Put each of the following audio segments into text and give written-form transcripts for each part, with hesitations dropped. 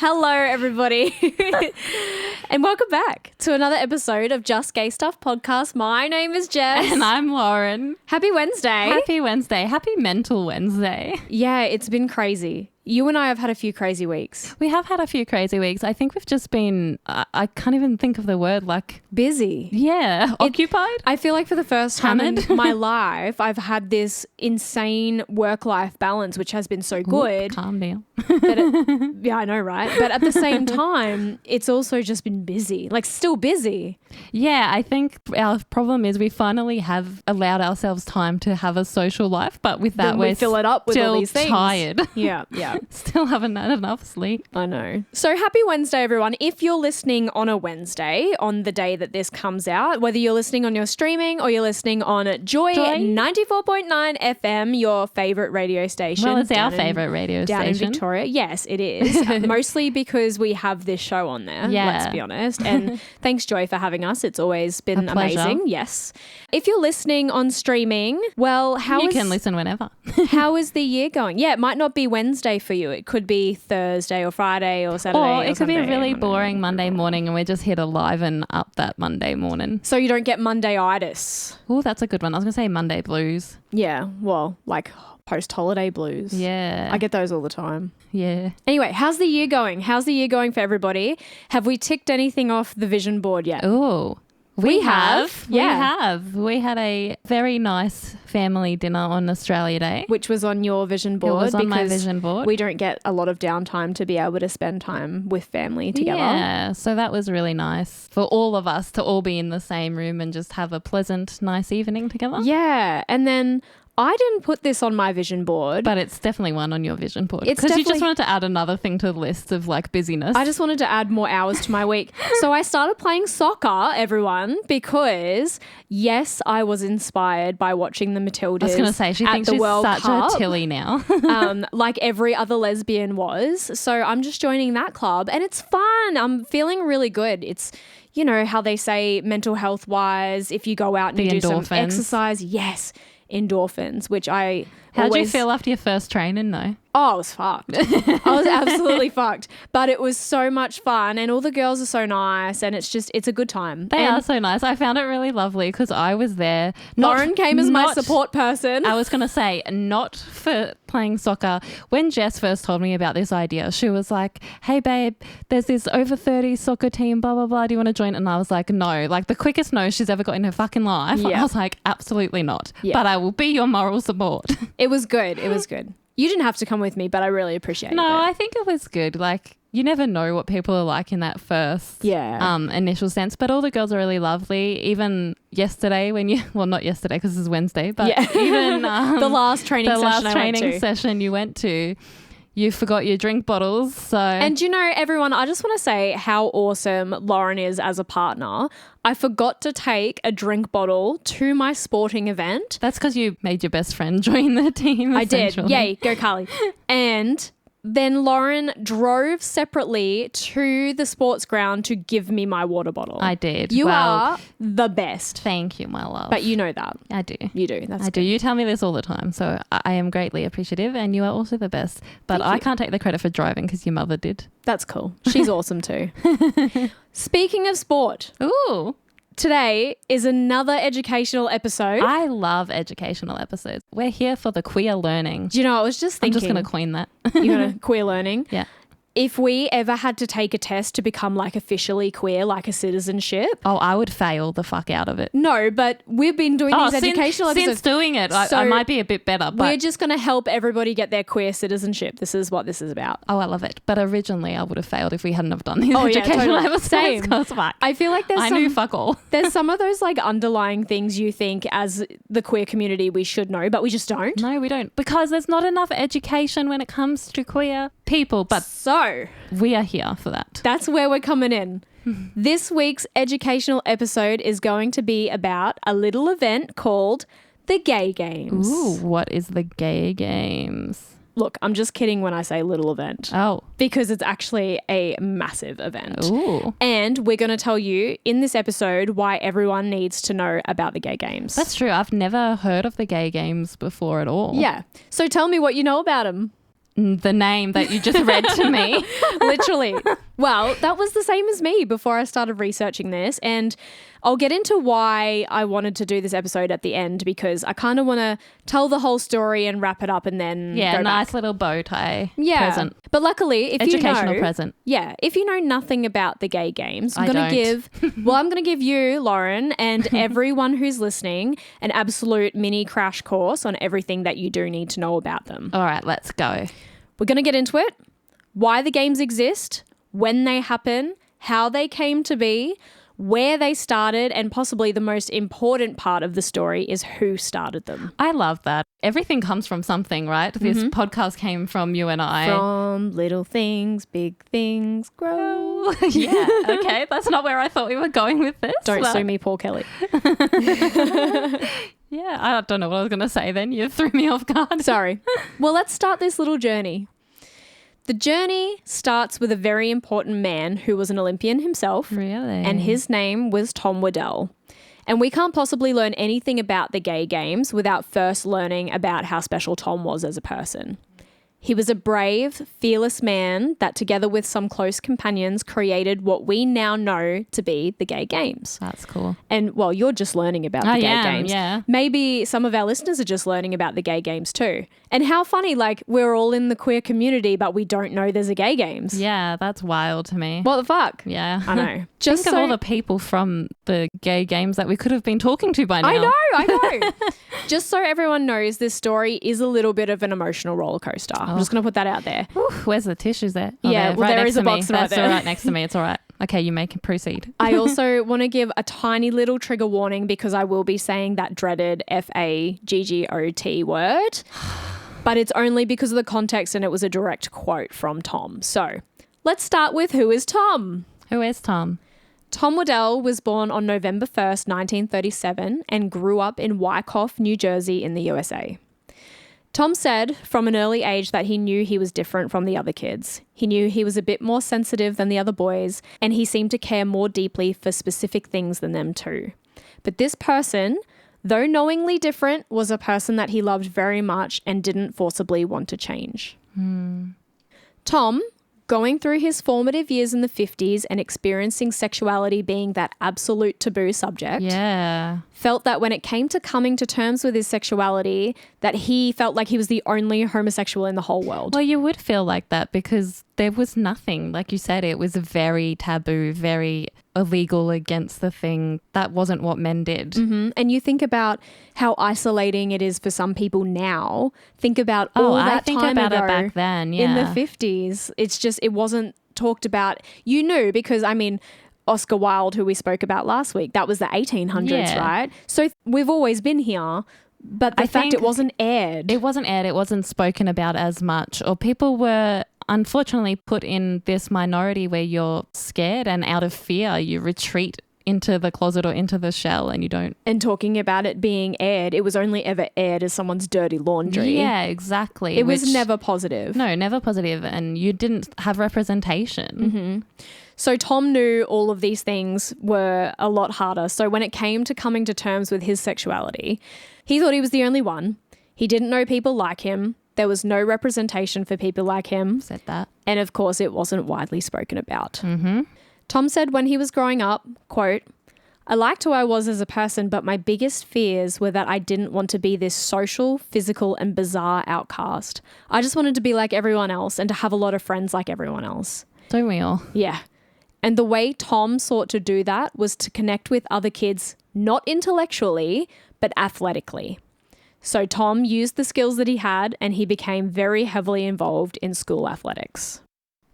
Hello, everybody. And welcome back to another episode of Just Gay Stuff podcast. My name is Jess. And I'm Lauren. Happy Wednesday. Happy Wednesday. Happy Mental Wednesday. Yeah, it's been crazy. You and I have had a few crazy weeks. We have had a few crazy weeks. I think we've just been, I can't even think of the word, like... Busy. Yeah. Occupied? I feel like for the first time in my life, I've had this insane work-life balance, which has been so good. Ooh, calm down. Yeah, I know, right? But at the same time, it's also just been busy, like still busy. Yeah, I think our problem is we finally have allowed ourselves time to have a social life, but with that we fill it up with all these things. Tired. Yeah. Still haven't had enough sleep. I know. So happy Wednesday, everyone. If you're listening on a Wednesday, on the day that this comes out, whether you're listening on your streaming or you're listening on Joy 94.9 FM, your favourite radio station. Well, it's our favourite radio down station. in Victoria. Yes, it is. Mostly because we have this show on there, let's be honest. And thanks, Joy, for having us. It's always been amazing. Yes. If you're listening on streaming, well, you can listen whenever. How is the year going? Yeah, it might not be Wednesday for you. It could be Thursday or Friday or Saturday. Or it could be a really boring Monday morning and we're just here to liven up that Monday morning. So you don't get Monday-itis. Oh, that's a good one. I was going to say Monday blues. Yeah, well, like post-holiday blues. Yeah. I get those all the time. Yeah. Anyway, how's the year going? How's the year going for everybody? Have we ticked anything off the vision board yet? Oh, we have. Yeah. We had a very nice family dinner on Australia Day. Which was on your vision board. It was on my vision board. We don't get a lot of downtime to be able to spend time with family together. Yeah, so that was really nice for all of us to all be in the same room and just have a pleasant, nice evening together. Yeah, and then... I didn't put this on my vision board. But it's definitely one on your vision board. It's because you just wanted to add another thing to the list of like busyness. I just wanted to add more hours to my week. So I started playing soccer, everyone, because yes, I was inspired by watching the Matildas. I was going to say, she thinks she's such a Tilly now. Like every other lesbian was. So I'm just joining that club and it's fun. I'm feeling really good. It's... You know how they say mental health wise, if you go out and you do some exercise, yes, endorphins, which I How did you feel after your first training though? Oh, I was fucked. I was absolutely fucked. But it was so much fun and all the girls are so nice and it's a good time. They are so nice. I found it really lovely because I was there. Lauren came as my support person. I was going to say, not for playing soccer. When Jess first told me about this idea, she was like, hey babe, there's this over 30 soccer team, blah, blah, blah. Do you want to join? And I was like, no. Like the quickest no she's ever got in her fucking life. Yeah. I was like, absolutely not. Yeah. But I will be your moral support. It was good. It was good. You didn't have to come with me, but I really appreciate it. No, I think it was good. Like, you never know what people are like in that first initial sense. But all the girls are really lovely. Even yesterday not yesterday because it's Wednesday, but even the last training session you went to, you forgot your drink bottles. So, and you know, everyone, I just want to say how awesome Lauren is as a partner. I forgot to take a drink bottle to my sporting event. That's because you made your best friend join the team. I did. Yay, go Carly. And then Lauren drove separately to the sports ground to give me my water bottle. I did. You are the best. Thank you, my love. But you know that. I do. You do. That's I do. You tell me this all the time. So I am greatly appreciative and you are also the best. But I can't take the credit for driving because your mother did. That's cool. She's awesome too. Speaking of sport. Ooh. Today is another educational episode. I love educational episodes. We're here for the queer learning. Do you know, I was just thinking. I'm just going to coin that. You're going to queer learning? Yeah. If we ever had to take a test to become like officially queer, like a citizenship. Oh, I would fail the fuck out of it. No, but we've been doing these educational episodes. Since doing it, I might be a bit better. But we're just going to help everybody get their queer citizenship. This is what this is about. Oh, I love it. But originally I would have failed if we hadn't have done these educational episodes. Same. I feel like I knew fuck all. There's some of those like underlying things you think as the queer community we should know, but we just don't. No, we don't. Because there's not enough education when it comes to queer people. But so we are here for that. That's where we're coming in. This week's educational episode is going to be about a little event called the Gay Games. Ooh, what is the Gay Games? Look, I'm just kidding when I say little event. Oh. Because it's actually a massive event. Ooh. And we're going to tell you in this episode why everyone needs to know about the Gay Games. That's true. I've never heard of the Gay Games before at all. Yeah. So tell me what you know about them. the name that you just read to me. Literally. Well, that was the same as me before I started researching this. And I'll get into why I wanted to do this episode at the end, because I kind of want to tell the whole story and wrap it up and then go nice back. little bow tie present. But luckily, if Educational present. Yeah, if you know nothing about the gay games, I'm going to give you, Lauren, and everyone who's listening, an absolute mini crash course on everything that you do need to know about them. All right, let's go. We're going to get into it. Why the games exist, when they happen, how they came to be, where they started, and possibly the most important part of the story is who started them. I love that. Everything comes from something, right? This podcast came from you and I. From little things, big things grow. Yeah, okay. That's not where I thought we were going with this. Don't sue me, Paul Kelly. Yeah, I don't know what I was going to say then. You threw me off guard. Sorry. Well, let's start this little journey. The journey starts with a very important man who was an Olympian himself. Really? And his name was Tom Waddell. And we can't possibly learn anything about the gay games without first learning about how special Tom was as a person. He was a brave, fearless man that together with some close companions created what we now know to be the gay games. That's cool. And well, you're just learning about the gay games. Yeah. Maybe some of our listeners are just learning about the gay games too. And how funny, like we're all in the queer community, but we don't know there's a gay games. Yeah, that's wild to me. What the fuck? Yeah. I know. Just think of all the people from the gay games that we could have been talking to by now. I know. Just so everyone knows, this story is a little bit of an emotional roller coaster. I'm just going to put that out there. Where's the tissues there? Yeah, well, there is a box right there. That's right next to me. It's all right. Okay, you may proceed. I also want to give a tiny little trigger warning because I will be saying that dreaded FAGGOT word, but it's only because of the context and it was a direct quote from Tom. So let's start with who is Tom? Who is Tom? Tom Waddell was born on November 1st, 1937 and grew up in Wyckoff, New Jersey in the USA. Tom said from an early age that he knew he was different from the other kids. He knew he was a bit more sensitive than the other boys, and he seemed to care more deeply for specific things than them too. But this person, though knowingly different, was a person that he loved very much and didn't forcibly want to change. Tom, going through his formative years in the 50s and experiencing sexuality being that absolute taboo subject, felt that when it came to coming to terms with his sexuality, that he felt like he was the only homosexual in the whole world. Well, you would feel like that because there was nothing. Like you said, it was very taboo, very illegal against the thing. That wasn't what men did. And you think about how isolating it is for some people now. Think about all that time ago it back then, in the 50s. It's just, it wasn't talked about. You knew because, I mean, Oscar Wilde, who we spoke about last week, that was the 1800s, right? So we've always been here, but the fact it wasn't aired. It wasn't aired. It wasn't spoken about as much, or people were unfortunately put in this minority where you're scared and out of fear, you retreat into the closet or into the shell and you don't. And talking about it being aired, it was only ever aired as someone's dirty laundry. Yeah, exactly. It was never positive. No, never positive. And you didn't have representation. So Tom knew all of these things were a lot harder. So when it came to coming to terms with his sexuality, he thought he was the only one. He didn't know people like him. There was no representation for people like him. Said that. And of course, it wasn't widely spoken about. Tom said when he was growing up, quote, "I liked who I was as a person, but my biggest fears were that I didn't want to be this social, physical, and bizarre outcast. I just wanted to be like everyone else and to have a lot of friends like everyone else." Don't we all? Yeah. And the way Tom sought to do that was to connect with other kids, not intellectually, but athletically. So Tom used the skills that he had and he became very heavily involved in school athletics.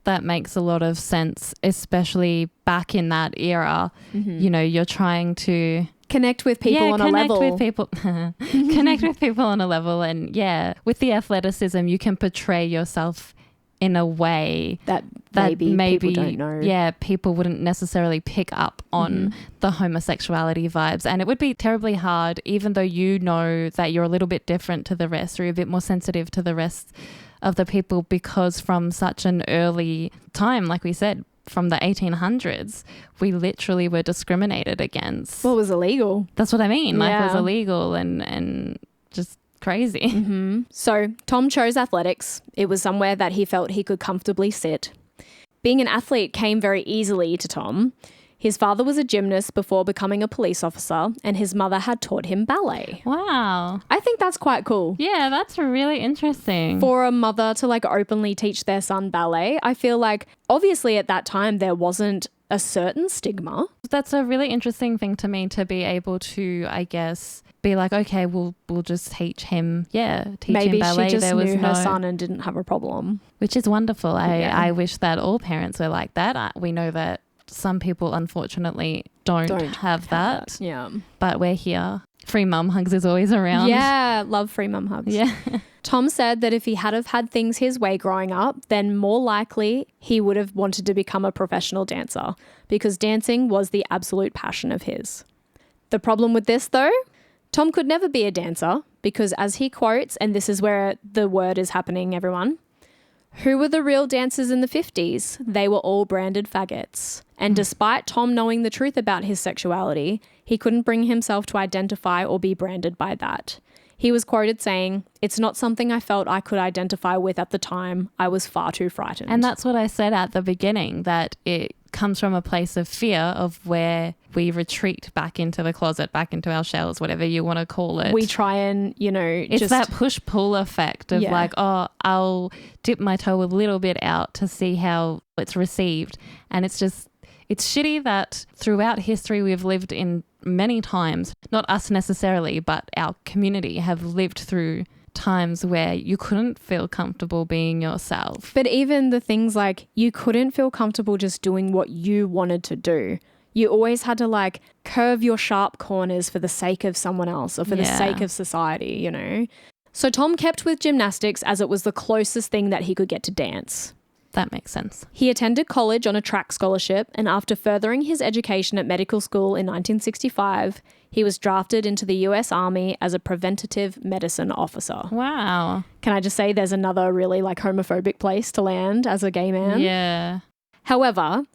That makes a lot of sense, especially back in that era. You know, you're trying to connect with people on a level. Connect with people on a level. And with the athleticism, you can portray yourself in a way that maybe people don't know. Yeah, people wouldn't necessarily pick up on the homosexuality vibes. And it would be terribly hard, even though you know that you're a little bit different to the rest or you're a bit more sensitive to the rest of the people, because from such an early time, like we said, from the 1800s, we literally were discriminated against. Well, it was illegal. That's what I mean. Like, it was illegal and just crazy. So Tom chose athletics. It was somewhere that he felt he could comfortably sit. Being an athlete came very easily to Tom. His father was a gymnast before becoming a police officer, and his mother had taught him ballet. Wow. I think that's quite cool. Yeah, that's really interesting. For a mother to like openly teach their son ballet, I feel like obviously at that time there wasn't a certain stigma. That's a really interesting thing to me, to be able to, I guess, be like, okay, we'll just teach him, teach him ballet. Maybe she just knew her son and didn't have a problem. Which is wonderful. I wish that all parents were like that. We know that some people unfortunately don't have that. Yeah. But we're here. Free mum hugs is always around. Yeah, love free mum hugs. Yeah. Tom said that if he had have had things his way growing up, then more likely he would have wanted to become a professional dancer, because dancing was the absolute passion of his. The problem with this though, Tom could never be a dancer because, as he quotes, and this is where the word is happening, everyone, who were the real dancers in the 50s? They were all branded faggots. And despite Tom knowing the truth about his sexuality, he couldn't bring himself to identify or be branded by that. He was quoted saying, "It's not something I felt I could identify with at the time. I was far too frightened." And that's what I said at the beginning, that it comes from a place of fear of where we retreat back into the closet, back into our shells, whatever you want to call it. We try and, it's just that push-pull effect of like, oh, I'll dip my toe a little bit out to see how it's received. And it's shitty that throughout history we've lived in many times, not us necessarily, but our community have lived through times where you couldn't feel comfortable being yourself. But even the things like you couldn't feel comfortable just doing what you wanted to do. You always had to like curve your sharp corners for the sake of someone else or for the sake of society, you know? So Tom kept with gymnastics as it was the closest thing that he could get to dance. That makes sense. He attended college on a track scholarship, and after furthering his education at medical school in 1965, he was drafted into the US Army as a preventative medicine officer. Wow. Can I just say there's another really like homophobic place to land as a gay man? Yeah. However,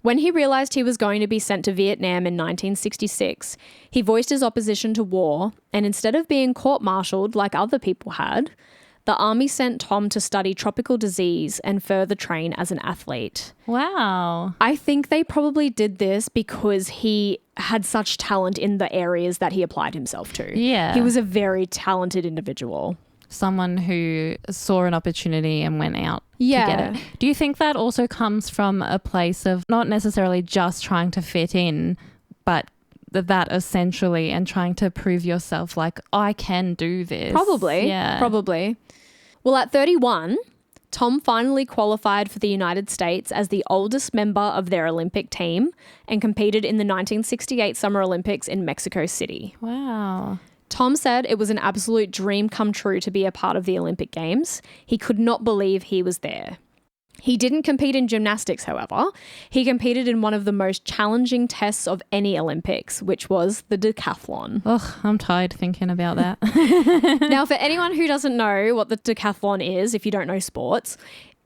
when he realized he was going to be sent to Vietnam in 1966, he voiced his opposition to war, and instead of being court-martialed like other people had, the Army sent Tom to study tropical disease and further train as an athlete. Wow. I think they probably did this because he had such talent in the areas that he applied himself to. Yeah. He was a very talented individual. Someone who saw an opportunity and went out to get it. Do you think that also comes from a place of not necessarily just trying to fit in, but that essentially, and trying to prove yourself like, I can do this? Probably. Yeah. Probably. Well, at 31, Tom finally qualified for the United States as the oldest member of their Olympic team and competed in the 1968 Summer Olympics in Mexico City. Wow. Tom said it was an absolute dream come true to be a part of the Olympic Games. He could not believe he was there. He didn't compete in gymnastics, however. He competed in one of the most challenging tests of any Olympics, which was the decathlon. Ugh, I'm tired thinking about that. Now, for anyone who doesn't know what the decathlon is, if you don't know sports,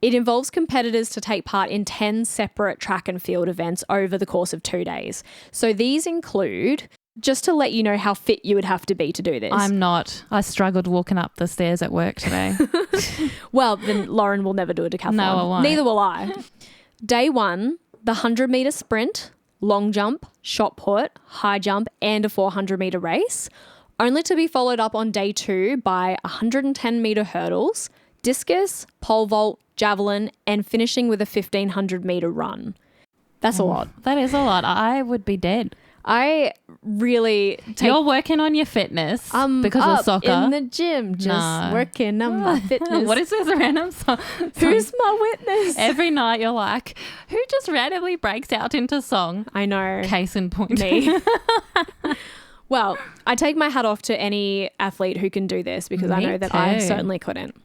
it involves competitors to take part in 10 separate track and field events over the course of 2 days. So these include, just to let you know how fit you would have to be to do this. I'm not. I struggled walking up the stairs at work today. Well, then Lauren will never do a decathlon. No, I won't. Neither will I. Day 1, the 100-meter sprint, long jump, shot put, high jump, and a 400-meter race, only to be followed up on day 2 by 110-meter hurdles, discus, pole vault, javelin, and finishing with a 1,500-meter run. That's a lot. That is a lot. I would be dead. I really You're working on your fitness because of soccer. in the gym, just working on my fitness. What is this random song? Who's my witness? Every night you're like, who just randomly breaks out into song? I know. Case in point. Me. Well, I take my hat off to any athlete who can do this because I know that I certainly couldn't.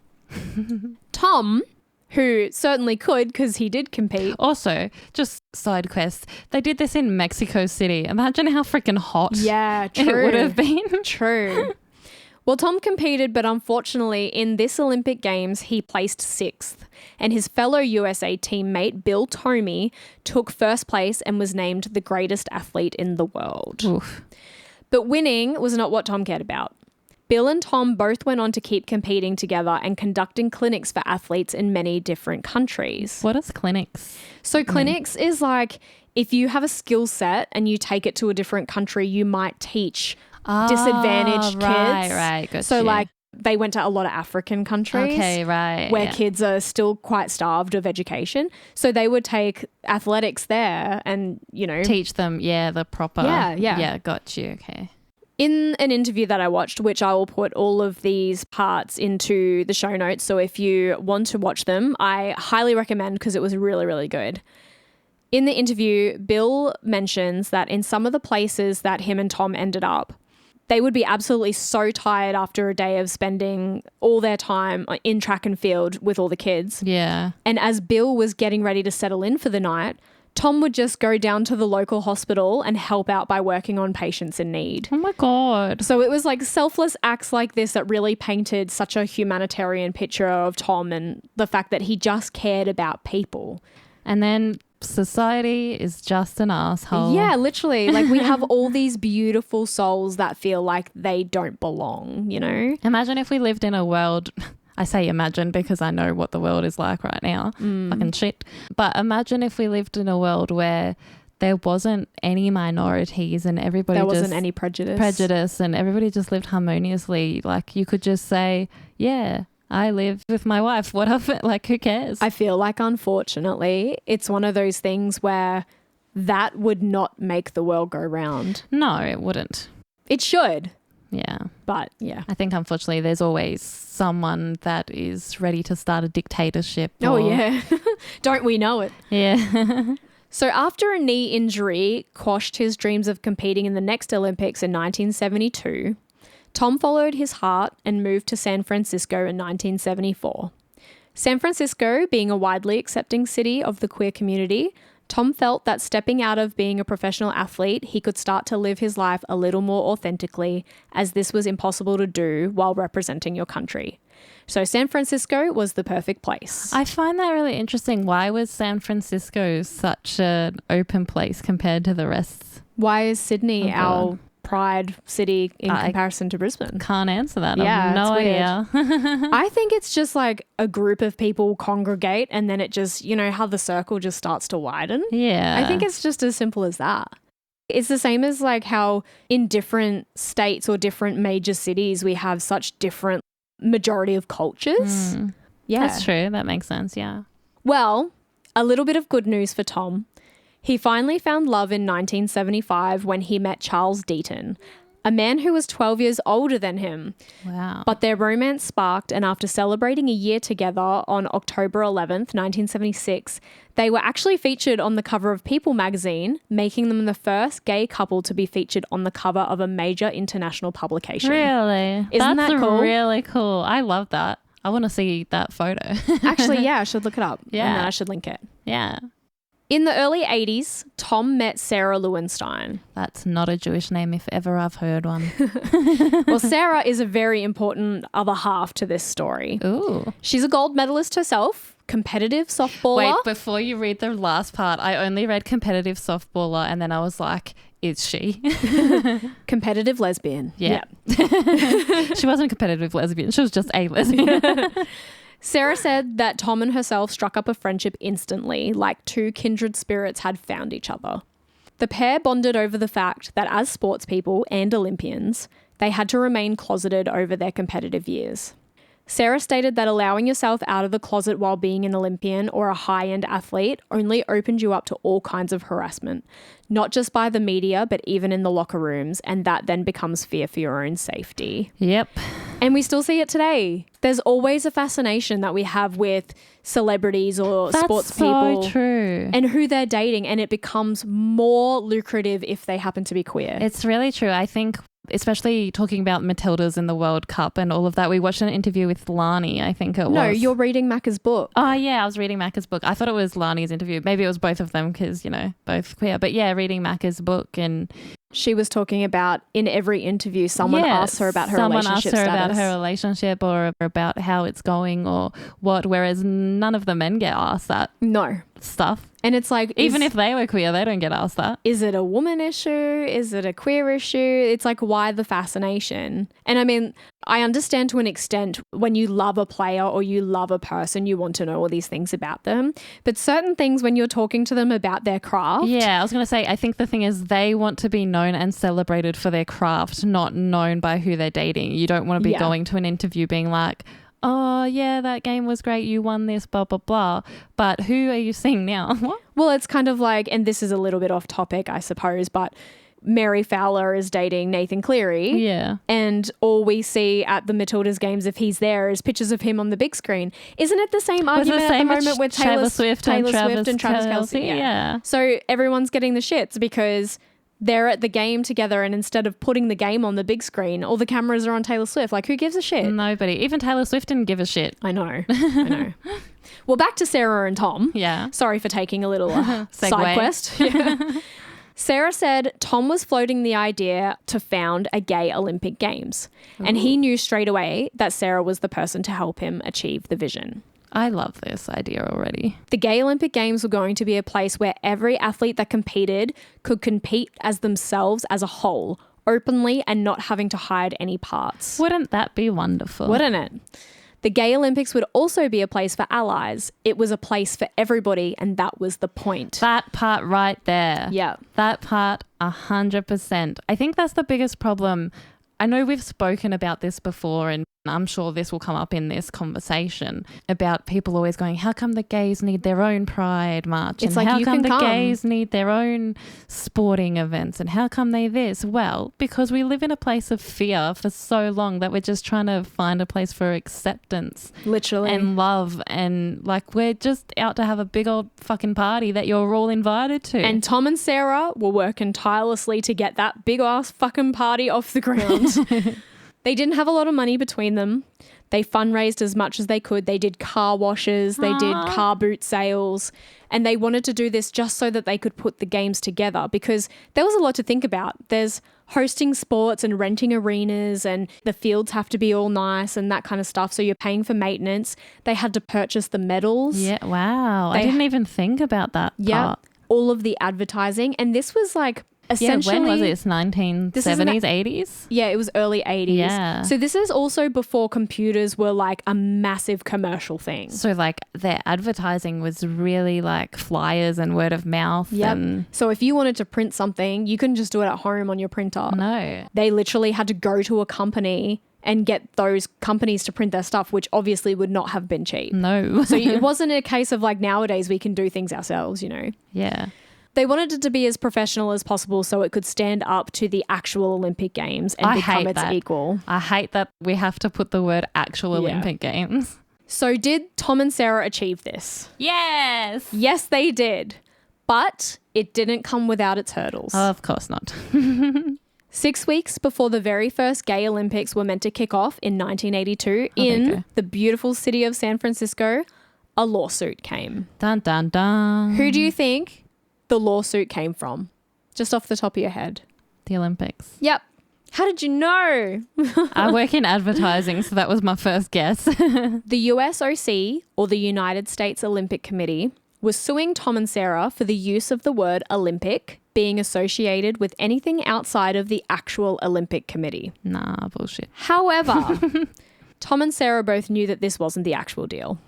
Tom, who certainly could because he did compete. Also, just side quest, they did this in Mexico City. Imagine how freaking hot true. it would have been. True. Well, Tom competed, but unfortunately in this Olympic Games, he placed 6th. And his fellow USA teammate, Bill Tomey, took first place and was named the greatest athlete in the world. Oof. But winning was not what Tom cared about. Bill and Tom both went on to keep competing together and conducting clinics for athletes in many different countries. What is clinics? So clinics is like if you have a skill set and you take it to a different country, you might teach disadvantaged kids. Right. Gotcha. So like they went to a lot of African countries. Okay, right. Where kids are still quite starved of education. So they would take athletics there and, teach them, the proper. Yeah. Yeah, got you. Okay. In an interview that I watched, which I will put all of these parts into the show notes, so if you want to watch them, I highly recommend because it was really, really good. In the interview, Bill mentions that in some of the places that him and Tom ended up, they would be absolutely so tired after a day of spending all their time in track and field with all the kids. Yeah. And as Bill was getting ready to settle in for the night, Tom would just go down to the local hospital and help out by working on patients in need. Oh my God. So it was like selfless acts like this that really painted such a humanitarian picture of Tom and the fact that he just cared about people. And then society is just an asshole. Yeah, literally. Like we have all these beautiful souls that feel like they don't belong, Imagine if we lived in a world... I say imagine because I know what the world is like right now. Fucking shit. But imagine if we lived in a world where there wasn't any minorities and everybody there wasn't any prejudice and everybody just lived harmoniously. Like you could just say, yeah, I live with my wife. What of it? Like who cares? I feel like unfortunately it's one of those things where that would not make the world go round. No, it wouldn't. It should. Yeah. But yeah. I think unfortunately there's always someone that is ready to start a dictatorship. Oh yeah. Don't we know it? Yeah. So after a knee injury quashed his dreams of competing in the next Olympics in 1972, Tom followed his heart and moved to San Francisco in 1974. San Francisco being a widely accepting city of the queer community, Tom felt that stepping out of being a professional athlete, he could start to live his life a little more authentically, as this was impossible to do while representing your country. So San Francisco was the perfect place. I find that really interesting. Why was San Francisco such an open place compared to the rest? Why is Sydney our pride city in comparison to Brisbane? Can't answer that. Yeah, I have no idea. I think it's just like a group of people congregate and then it just, how the circle just starts to widen. Yeah. I think it's just as simple as that. It's the same as like how in different states or different major cities we have such different majority of cultures. Yeah. That's true. That makes sense. Yeah. Well, a little bit of good news for Tom. He finally found love in 1975 when he met Charles Deaton, a man who was 12 years older than him. Wow. But their romance sparked, and after celebrating a year together on October 11th, 1976, they were actually featured on the cover of People magazine, making them the first gay couple to be featured on the cover of a major international publication. Really? Isn't that cool? That's really cool. I love that. I want to see that photo. Actually, yeah, I should look it up. Yeah. And then I should link it. Yeah. In the early 80s, Tom met Sarah Lewinstein. That's not a Jewish name if ever I've heard one. Well, Sarah is a very important other half to this story. Ooh. She's a gold medalist herself, competitive softballer. Wait, before you read the last part, I only read competitive softballer and then I was like, is she? Competitive lesbian. Yeah. She wasn't a competitive lesbian. She was just a lesbian. Sarah said that Tom and herself struck up a friendship instantly, like two kindred spirits had found each other. The pair bonded over the fact that as sports people and Olympians, they had to remain closeted over their competitive years. Sarah stated that allowing yourself out of the closet while being an Olympian or a high-end athlete only opened you up to all kinds of harassment, not just by the media, but even in the locker rooms, and that then becomes fear for your own safety. Yep. And we still see it today. There's always a fascination that we have with celebrities or sports people. That's so true. And who they're dating, and it becomes more lucrative if they happen to be queer. It's really true. I think, especially talking about Matildas in the World Cup and all of that, we watched an interview with Lani, I think it was. No, you're reading Macca's book. Oh, yeah, I was reading Macca's book. I thought it was Lani's interview. Maybe it was both of them because, both queer. But yeah, reading Macca's book, and she was talking about in every interview, someone asks her about her relationship status. Someone asked her about her relationship or about how it's going or what, whereas none of the men get asked that stuff. And it's like, even if they were queer, they don't get asked that. Is it a woman issue? Is it a queer issue? It's like, why the fascination? And I mean, I understand to an extent when you love a player or you love a person, you want to know all these things about them. But certain things when you're talking to them about their craft. Yeah, I was going to say, I think the thing is they want to be known and celebrated for their craft, not known by who they're dating. You don't want to be going to an interview being like, oh, yeah, that game was great. You won this, blah, blah, blah. But who are you seeing now? What? Well, it's kind of like, and this is a little bit off topic, I suppose, but Mary Fowler is dating Nathan Cleary. Yeah. And all we see at the Matildas games, if he's there, is pictures of him on the big screen. Isn't it the same argument at the moment with Taylor Swift and Travis Kelce? Yeah. So everyone's getting the shits because they're at the game together, and instead of putting the game on the big screen, all the cameras are on Taylor Swift. Like, who gives a shit? Nobody. Even Taylor Swift didn't give a shit. I know. Well, back to Sarah and Tom. Yeah. Sorry for taking a little side quest. Yeah. Sarah said Tom was floating the idea to found a gay Olympic Games. Ooh. And he knew straight away that Sarah was the person to help him achieve the vision. I love this idea already. The gay Olympic Games were going to be a place where every athlete that competed could compete as themselves as a whole, openly and not having to hide any parts. Wouldn't that be wonderful? Wouldn't it? The Gay Olympics would also be a place for allies. It was a place for everybody, and that was the point. That part right there. Yeah. That part, 100%. I think that's the biggest problem. I know we've spoken about this before, and I'm sure this will come up in this conversation about people always going, how come the gays need their own Pride March? It's and like, how you come can the come. gays need their own sporting events? And how come they this? Well, because we live in a place of fear for so long that we're just trying to find a place for acceptance. Literally. And love. And like, we're just out to have a big old fucking party that you're all invited to. And Tom and Sarah were working tirelessly to get that big ass fucking party off the ground. They didn't have a lot of money between them. They fundraised as much as they could. They did car washes. They did car boot sales. And they wanted to do this just so that they could put the games together, because there was a lot to think about. There's hosting sports and renting arenas, and the fields have to be all nice and that kind of stuff. So you're paying for maintenance. They had to purchase the medals. Yeah, wow. I didn't even think about that part. All of the advertising. And this was like... essentially, when was this? 1970s, 80s? Yeah, it was early 80s. Yeah. So this is also before computers were like a massive commercial thing. So like their advertising was really like flyers and word of mouth. Yep. And so if you wanted to print something, you couldn't just do it at home on your printer. No. They literally had to go to a company and get those companies to print their stuff, which obviously would not have been cheap. No. So it wasn't a case of like nowadays we can do things ourselves, you know. Yeah. They wanted it to be as professional as possible so it could stand up to the actual Olympic Games and become its equal. I hate that we have to put the word actual Olympic Games. So did Tom and Sarah achieve this? Yes. Yes, they did. But it didn't come without its hurdles. Of course not. 6 weeks before the very first Gay Olympics were meant to kick off in 1982 in the beautiful city of San Francisco, a lawsuit came. Dun, dun, dun. Who do you think the lawsuit came from? Just off the top of your head. The Olympics. Yep. How did you know? I work in advertising, so that was my first guess. The USOC, or the United States Olympic Committee, was suing Tom and Sarah for the use of the word Olympic being associated with anything outside of the actual Olympic Committee. Nah, bullshit. However, Tom and Sarah both knew that this wasn't the actual deal.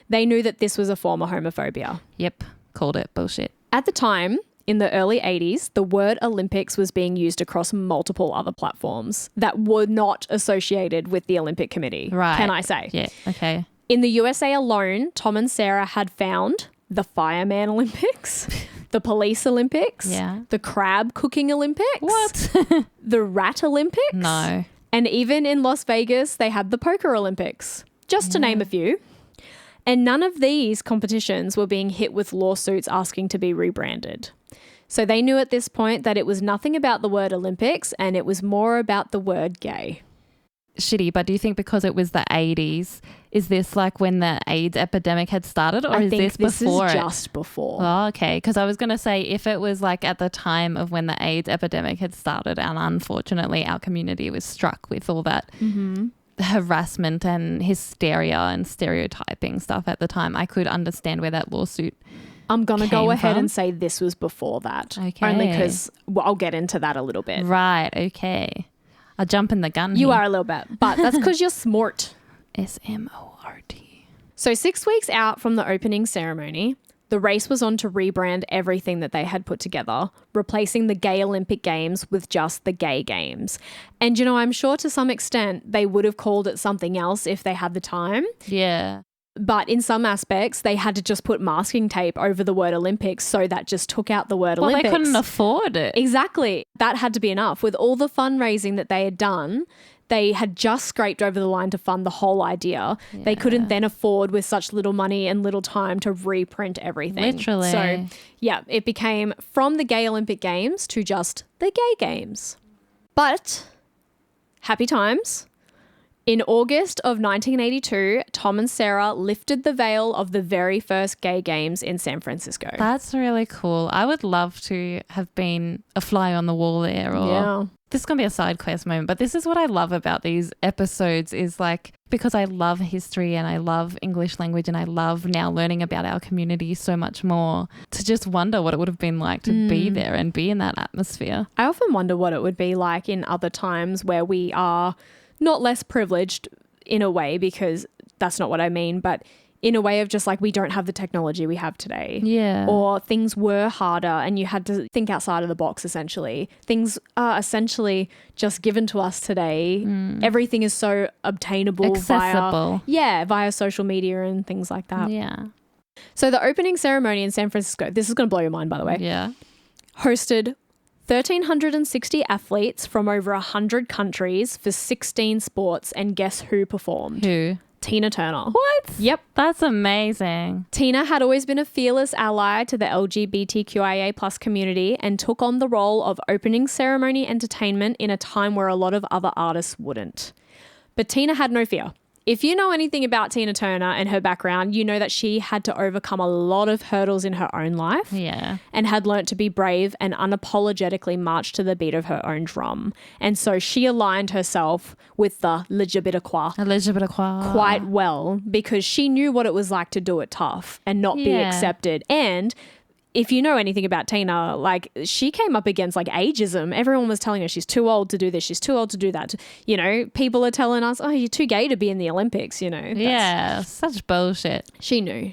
They knew that this was a form of homophobia. Yep, called it bullshit. At the time, in the early 80s, the word Olympics was being used across multiple other platforms that were not associated with the Olympic Committee. Right. Can I say? Yeah, okay. In the USA alone, Tom and Sarah had found the Fireman Olympics, the Police Olympics, the Crab Cooking Olympics. What? The Rat Olympics. No. And even in Las Vegas, they had the Poker Olympics, just to name a few. And none of these competitions were being hit with lawsuits asking to be rebranded. So they knew at this point that it was nothing about the word Olympics and it was more about the word gay. Shitty, but do you think because it was the 80s, is this like when the AIDS epidemic had started, or is this before? This is just before. Oh, okay, because I was going to say if it was like at the time of when the AIDS epidemic had started and unfortunately our community was struck with all that harassment and hysteria and stereotyping stuff at the time, I could understand where that lawsuit I'm going to go ahead from. and say this was before that. Okay. Only because I'll get into that a little bit. Right, okay. I'm jumping the gun You here. are a little bit, but that's because you're smart. SMORT. So 6 weeks out from the opening ceremony, the race was on to rebrand everything that they had put together, replacing the Gay Olympic Games with just the Gay Games. And, you know, I'm sure to some extent they would have called it something else if they had the time. Yeah. But in some aspects, they had to just put masking tape over the word Olympics, so that just took out the word Olympics. Well, they couldn't afford it. Exactly. That had to be enough. With all the fundraising that they had done, they had just scraped over the line to fund the whole idea. Yeah. They couldn't then afford, with such little money and little time, to reprint everything. Literally. So, yeah, it became from the Gay Olympic Games to just the Gay Games. But happy times. In August of 1982, Tom and Sarah lifted the veil of the very first Gay Games in San Francisco. That's really cool. I would love to have been a fly on the wall there. Or this is going to be a side quest moment, but this is what I love about these episodes is like, because I love history and I love English language and I love now learning about our community so much more, to just wonder what it would have been like to be there and be in that atmosphere. I often wonder what it would be like in other times where we are not less privileged in a way, because that's not what I mean, but in a way of just like, we don't have the technology we have today. Yeah. Or things were harder and you had to think outside of the box, essentially. Things are essentially just given to us today. Everything is so obtainable. Accessible. Via social media and things like that. Yeah. So the opening ceremony in San Francisco, this is going to blow your mind, by the way. Yeah. Hosted 1,360 athletes from over 100 countries for 16 sports, and guess who performed? Who? Tina Turner. What? Yep. That's amazing. Tina had always been a fearless ally to the LGBTQIA plus community and took on the role of opening ceremony entertainment in a time where a lot of other artists wouldn't. But Tina had no fear. If you know anything about Tina Turner and her background, you know that she had to overcome a lot of hurdles in her own life. Yeah. And had learnt to be brave and unapologetically march to the beat of her own drum. And so she aligned herself with the LGBTQIA quite well, because she knew what it was like to do it tough and not be accepted. And if you know anything about Tina, like, she came up against like ageism. Everyone was telling her she's too old to do this, she's too old to do that. You know, people are telling us, oh, you're too gay to be in the Olympics, you know. Yeah, such bullshit. She knew.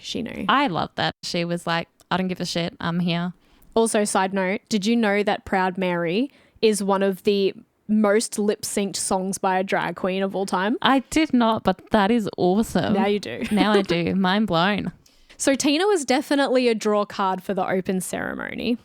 I love that. She was like, I don't give a shit, I'm here. Also, side note, did you know that Proud Mary is one of the most lip-synced songs by a drag queen of all time? I did not, but that is awesome. Now you do. Now I do. Mind blown. So Tina was definitely a draw card for the open ceremony.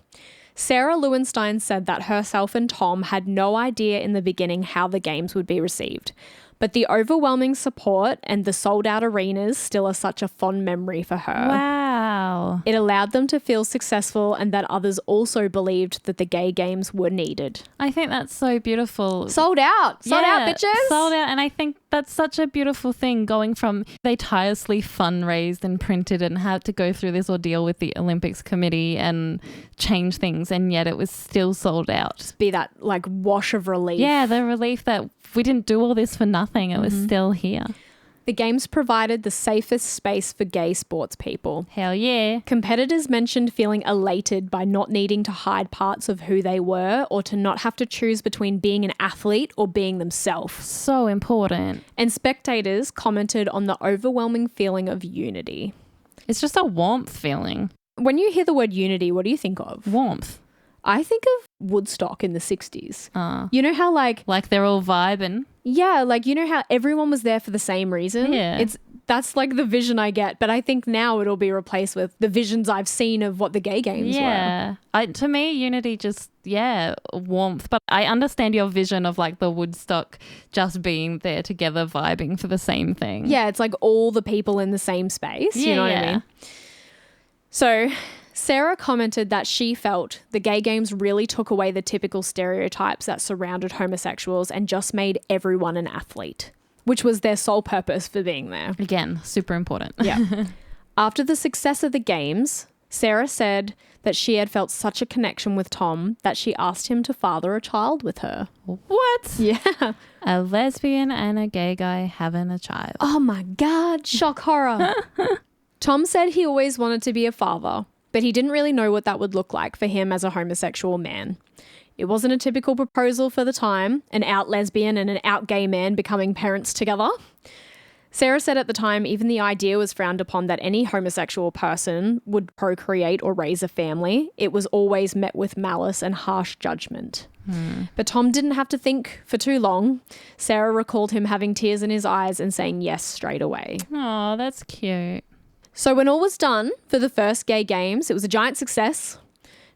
Sarah Lewinstein said that herself and Tom had no idea in the beginning how the games would be received, but the overwhelming support and the sold-out arenas still are such a fond memory for her. Wow. It allowed them to feel successful and that others also believed that the Gay Games were needed. I think that's so beautiful. Sold out. Sold out, bitches. Sold out. And I think that's such a beautiful thing, going from they tirelessly fundraised and printed and had to go through this ordeal with the Olympics committee and change things, and yet it was still sold out. Be that like wash of relief. Yeah, the relief that we didn't do all this for nothing. It was still here. The games provided the safest space for gay sports people. Hell yeah. Competitors mentioned feeling elated by not needing to hide parts of who they were, or to not have to choose between being an athlete or being themselves. So important. And spectators commented on the overwhelming feeling of unity. It's just a warmth feeling. When you hear the word unity, what do you think of? Warmth. I think of Woodstock in the 60s. You know how like they're all vibing? Yeah, like you know how everyone was there for the same reason? Yeah. That's like the vision I get, but I think now it'll be replaced with the visions I've seen of what the Gay Games were. To me, unity just, warmth. But I understand your vision of like the Woodstock just being there together vibing for the same thing. Yeah, it's like all the people in the same space. You know what I mean? So Sarah commented that she felt the Gay Games really took away the typical stereotypes that surrounded homosexuals and just made everyone an athlete, which was their sole purpose for being there. Again, super important. Yeah. After the success of the games, Sarah said that she had felt such a connection with Tom that she asked him to father a child with her. What? Yeah. A lesbian and a gay guy having a child. Oh my God. Shock horror. Tom said he always wanted to be a father, but he didn't really know what that would look like for him as a homosexual man. It wasn't a typical proposal for the time, an out lesbian and an out gay man becoming parents together. Sarah said at the time even the idea was frowned upon that any homosexual person would procreate or raise a family. It was always met with malice and harsh judgment. But Tom didn't have to think for too long. Sarah recalled him having tears in his eyes and saying yes straight away. Oh, that's cute. So when all was done for the first gay games, it was a giant success.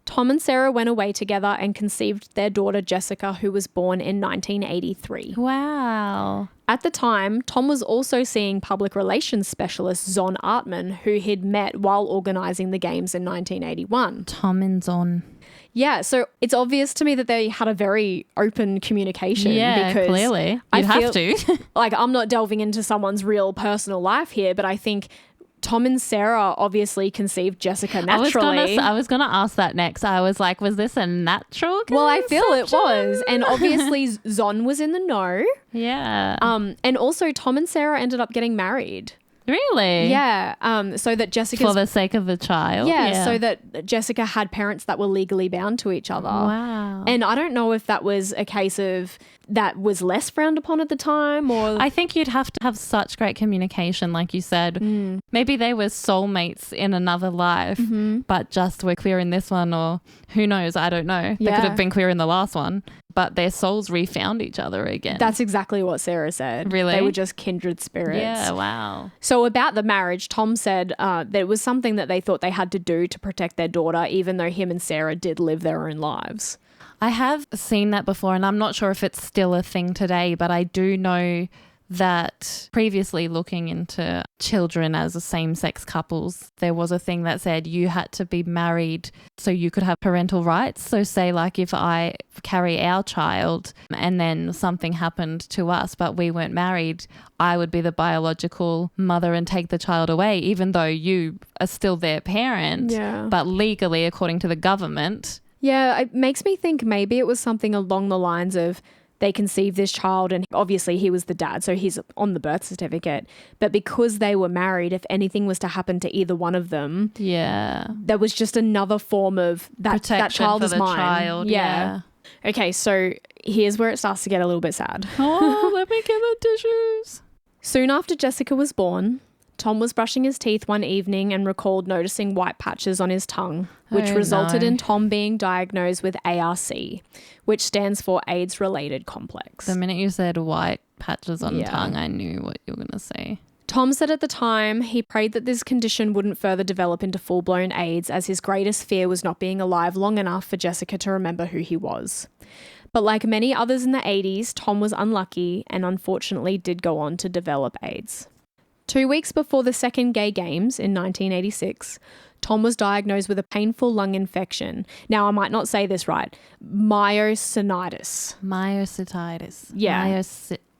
Tom and Sarah went away together and conceived their daughter Jessica, who was born in 1983. Wow. At the time, Tom was also seeing public relations specialist Zon Artman, who he'd met while organising the games in 1981. Tom and Zon. Yeah, so it's obvious to me that they had a very open communication. Yeah, because clearly. You'd have to. Like, I'm not delving into someone's real personal life here, but I think Tom and Sarah obviously conceived Jessica naturally. I was gonna ask that next. I was like, was this a natural conception? Well, I feel it was. And obviously Zon was in the know. Yeah. And also Tom and Sarah ended up getting married. Really? Yeah. So that Jessica's... For the sake of the child? Yeah, so that Jessica had parents that were legally bound to each other. Wow. And I don't know if that was a case of that was less frowned upon at the time or... I think you'd have to have such great communication, like you said. Maybe they were soulmates in another life, but just were queer in this one, or who knows, I don't know. They could have been queer in the last one, but their souls refound each other again. That's exactly what Sarah said. Really? They were just kindred spirits. Yeah, wow. So about the marriage, Tom said that it was something that they thought they had to do to protect their daughter, even though him and Sarah did live their own lives. I have seen that before, and I'm not sure if it's still a thing today, but I do know that previously, looking into children as same-sex couples, there was a thing that said you had to be married so you could have parental rights. So say like if I carry our child and then something happened to us but we weren't married, I would be the biological mother and take the child away, even though you are still their parent. Yeah. But legally, according to the government... Yeah, it makes me think maybe it was something along the lines of they conceived this child and obviously he was the dad, so he's on the birth certificate. But because they were married, if anything was to happen to either one of them, there was just another form of that child is mine. Child, yeah. Okay, so here's where it starts to get a little bit sad. Oh, let me get the tissues. Soon after Jessica was born, Tom was brushing his teeth one evening and recalled noticing white patches on his tongue, which resulted in Tom being diagnosed with ARC, which stands for AIDS-related complex. The minute you said white patches on tongue, I knew what you were going to say. Tom said at the time he prayed that this condition wouldn't further develop into full-blown AIDS, as his greatest fear was not being alive long enough for Jessica to remember who he was. But like many others in the 80s, Tom was unlucky and unfortunately did go on to develop AIDS. 2 weeks before the second gay games in 1986, Tom was diagnosed with a painful lung infection. Now, I might not say this right. Myositis. Myositis. Yeah.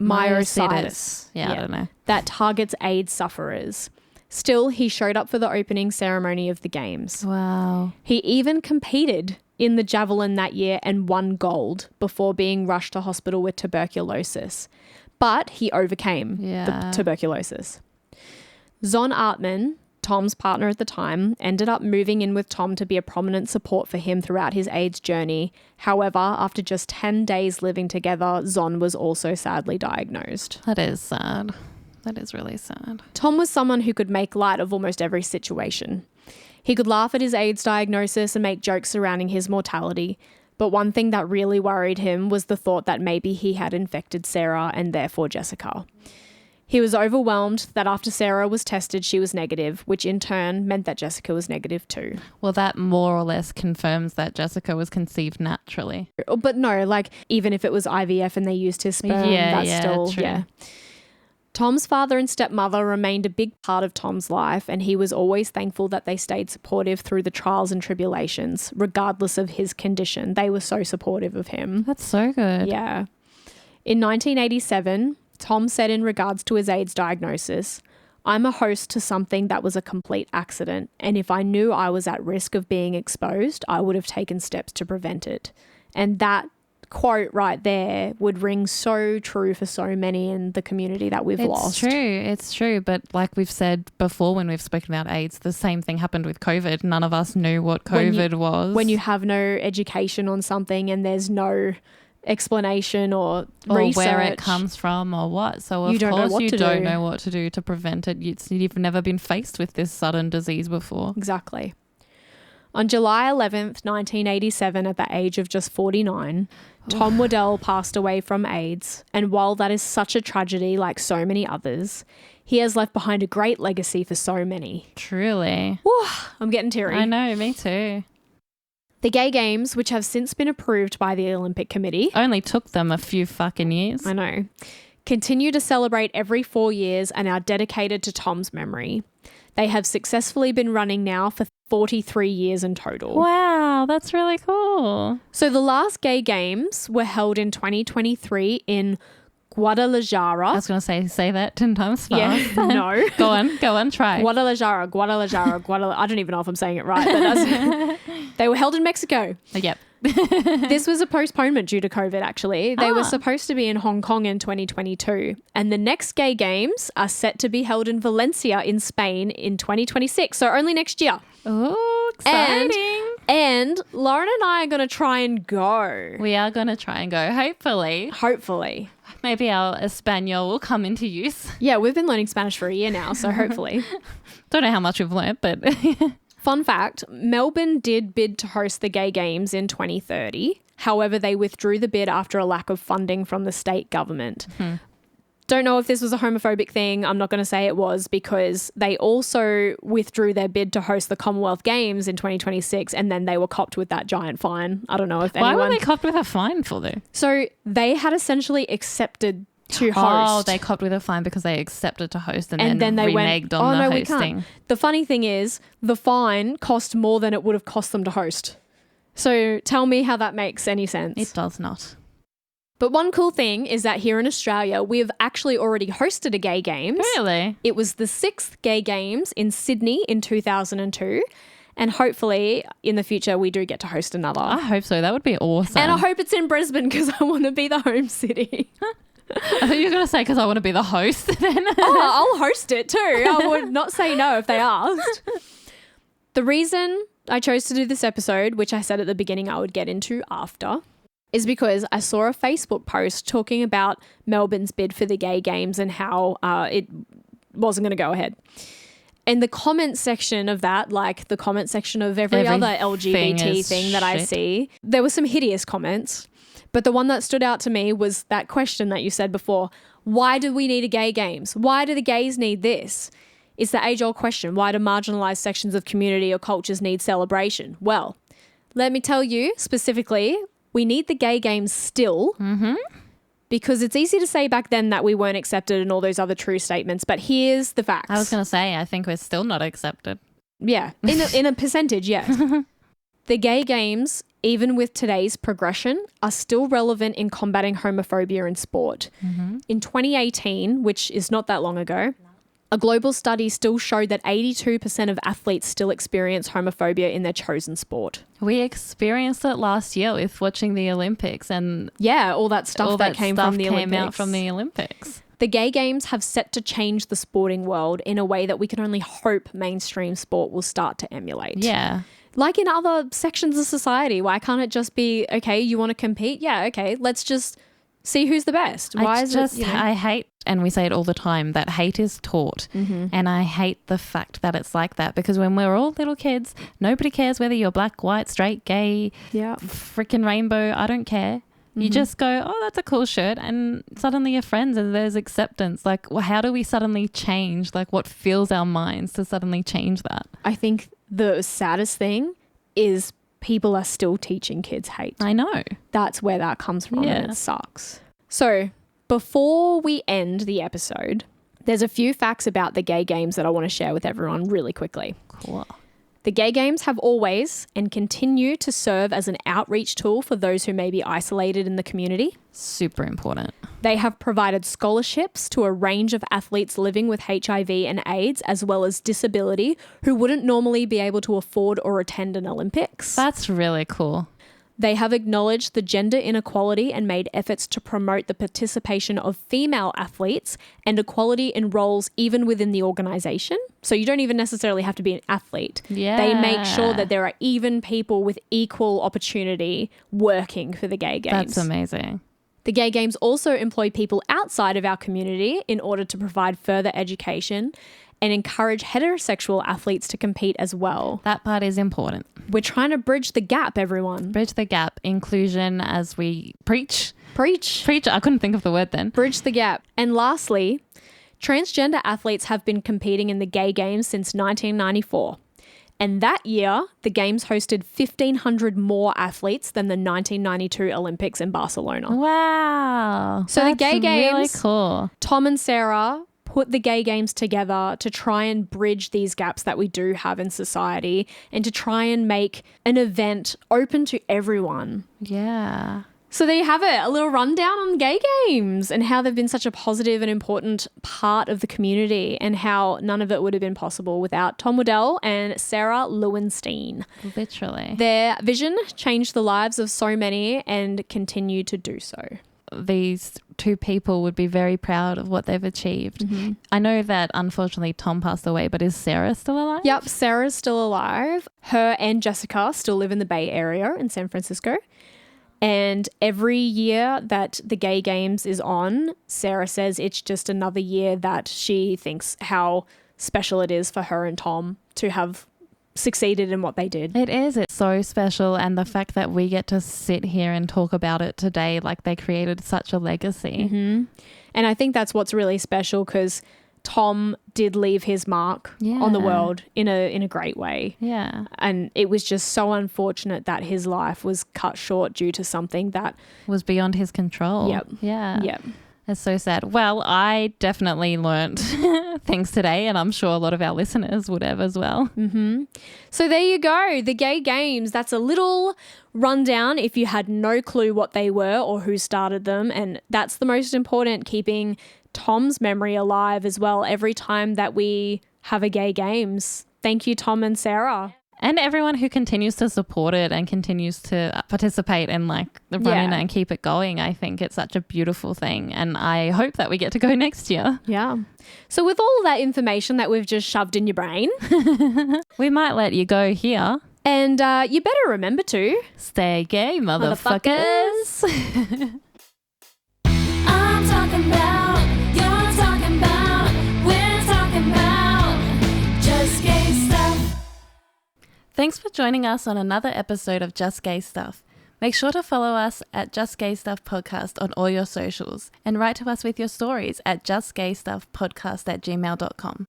Myositis. Yeah, I don't know. That targets AIDS sufferers. Still, he showed up for the opening ceremony of the games. Wow. He even competed in the javelin that year and won gold before being rushed to hospital with tuberculosis. But he overcame the tuberculosis. Zon Artman, Tom's partner at the time, ended up moving in with Tom to be a prominent support for him throughout his AIDS journey. However, after just 10 days living together, Zon was also sadly diagnosed. That is sad. That is really sad. Tom was someone who could make light of almost every situation. He could laugh at his AIDS diagnosis and make jokes surrounding his mortality. But one thing that really worried him was the thought that maybe he had infected Sarah and therefore Jessica. He was overwhelmed that after Sarah was tested, she was negative, which in turn meant that Jessica was negative too. Well, that more or less confirms that Jessica was conceived naturally. But no, like even if it was IVF and they used his sperm, that's still, true. Tom's father and stepmother remained a big part of Tom's life, and he was always thankful that they stayed supportive through the trials and tribulations, regardless of his condition. They were so supportive of him. That's so good. Yeah. In 1987... Tom said in regards to his AIDS diagnosis, "I'm a host to something that was a complete accident, and if I knew I was at risk of being exposed, I would have taken steps to prevent it." And that quote right there would ring so true for so many in the community that we've lost. It's true. But like we've said before when we've spoken about AIDS, the same thing happened with COVID. None of us knew what COVID was. When you have no education on something and there's no explanation or research, where it comes from or what. So of course you don't know what to do to prevent it. You've never been faced with this sudden disease before. Exactly. On July 11th, 1987, at the age of just 49, Tom Waddell passed away from AIDS. And while that is such a tragedy, like so many others, he has left behind a great legacy for so many. Truly. Whew, I'm getting teary. I know, me too. The Gay Games, which have since been approved by the Olympic Committee. Only took them a few fucking years. I know. Continue to celebrate every 4 years and are dedicated to Tom's memory. They have successfully been running now for 43 years in total. Wow, that's really cool. So the last Gay Games were held in 2023 in Guadalajara. I was going to say that 10 times fast. Yeah, no. Go on, try. Guadalajara. I don't even know if I'm saying it right. But they were held in Mexico. Yep. This was a postponement due to COVID, actually. They were supposed to be in Hong Kong in 2022. And the next Gay Games are set to be held in Valencia in Spain in 2026. So only next year. Oh, exciting. And Lauren and I are going to try and go. We are going to try and go, hopefully. Hopefully. Maybe our Espanol will come into use. Yeah, we've been learning Spanish for a year now, so hopefully. Don't know how much we've learnt, but... Fun fact, Melbourne did bid to host the Gay Games in 2030. However, they withdrew the bid after a lack of funding from the state government. Don't know if this was a homophobic thing. I'm not going to say it was, because they also withdrew their bid to host the Commonwealth Games in 2026, and then they were copped with that giant fine. I don't know if anyone... Why were they copped with a fine for though? So they had essentially accepted to host. Oh, they copped with a fine because they accepted to host and then they reneged on the hosting. We can't. The funny thing is, the fine cost more than it would have cost them to host. So tell me how that makes any sense. It does not. But one cool thing is that here in Australia, we've actually already hosted a Gay Games. Really? It was the 6th Gay Games in Sydney in 2002. And hopefully in the future, we do get to host another. I hope so. That would be awesome. And I hope it's in Brisbane because I want to be the home city. I thought you were going to say because I want to be the host then. I'll host it too. I would not say no if they asked. The reason I chose to do this episode, which I said at the beginning I would get into after, is because I saw a Facebook post talking about Melbourne's bid for the Gay Games and how it wasn't going to go ahead. And the comment section of that, like the comment section of every other LGBT thing that I see, there were some hideous comments. But the one that stood out to me was that question that you said before. Why do we need a Gay Games? Why do the gays need this? It's the age-old question. Why do marginalised sections of community or cultures need celebration? Well, let me tell you specifically, we need the Gay Games still because it's easy to say back then that we weren't accepted and all those other true statements. But here's the facts. I was going to say, I think we're still not accepted. Yeah, in a percentage, yes. The Gay Games, even with today's progression, are still relevant in combating homophobia in sport. In 2018, which is not that long ago, a global study still showed that 82% of athletes still experience homophobia in their chosen sport. We experienced it last year with watching the Olympics and... Yeah, all that stuff that came from the Olympics. Out from the Olympics. The Gay Games have set to change the sporting world in a way that we can only hope mainstream sport will start to emulate. Yeah. Like in other sections of society, why can't it just be, okay, you want to compete? Yeah, okay, let's just see who's the best. I hate, and we say it all the time, that hate is taught. And I hate the fact that it's like that because when we're all little kids, nobody cares whether you're black, white, straight, gay, freaking rainbow, I don't care. You just go, oh, that's a cool shirt. And suddenly you're friends and there's acceptance. Like, well, how do we suddenly change? Like, what fills our minds to suddenly change that? I think the saddest thing is people are still teaching kids hate. I know. That's where that comes from and it sucks. So before we end the episode, there's a few facts about the Gay Games that I want to share with everyone really quickly. Cool. The Gay Games have always and continue to serve as an outreach tool for those who may be isolated in the community. Super important. They have provided scholarships to a range of athletes living with HIV and AIDS, as well as disability, who wouldn't normally be able to afford or attend an Olympics. That's really cool. They have acknowledged the gender inequality and made efforts to promote the participation of female athletes and equality in roles even within the organisation. So you don't even necessarily have to be an athlete. Yeah. They make sure that there are even people with equal opportunity working for the Gay Games. That's amazing. The Gay Games also employ people outside of our community in order to provide further education and encourage heterosexual athletes to compete as well. That part is important. We're trying to bridge the gap, everyone. Bridge the gap. Inclusion as we preach. Preach. I couldn't think of the word then. Bridge the gap. And lastly, transgender athletes have been competing in the Gay Games since 1994. And that year, the Games hosted 1,500 more athletes than the 1992 Olympics in Barcelona. Wow. So the Gay Games, really cool. Tom and Sarah put the Gay Games together to try and bridge these gaps that we do have in society and to try and make an event open to everyone. Yeah. So there you have it, a little rundown on Gay Games and how they've been such a positive and important part of the community and how none of it would have been possible without Tom Waddell and Sarah Lewinstein. Literally. Their vision changed the lives of so many and continue to do so. These two people would be very proud of what they've achieved. Mm-hmm. I know that unfortunately Tom passed away, but is Sarah still alive? Yep, Sarah's still alive. Her and Jessica still live in the Bay Area in San Francisco. And every year that the Gay Games is on, Sarah says it's just another year that she thinks how special it is for her and Tom to have succeeded in what they did. It is. It's so special. And the fact that we get to sit here and talk about it today, like they created such a legacy. Mm-hmm. And I think that's what's really special because Tom did leave his mark on the world in a great way. Yeah. And it was just so unfortunate that his life was cut short due to something that was beyond his control. Yep. Yeah. Yep. It's so sad. Well, I definitely learnt things today, and I'm sure a lot of our listeners would have as well. Mm-hmm. So there you go. The Gay Games. That's a little rundown if you had no clue what they were or who started them. And that's the most important, keeping Tom's memory alive as well every time that we have a Gay Games. Thank you, Tom and Sarah. And everyone who continues to support it and continues to participate and run in it and keep it going. I think it's such a beautiful thing. And I hope that we get to go next year. Yeah. So with all that information that we've just shoved in your brain, we might let you go here. And you better remember to stay gay, motherfuckers. I'm talking about, you're talking about, we're talking about just gay stuff. Thanks for joining us on another episode of Just Gay Stuff. Make sure to follow us at Just Gay Stuff Podcast on all your socials and write to us with your stories at justgaystuffpodcast@gmail.com.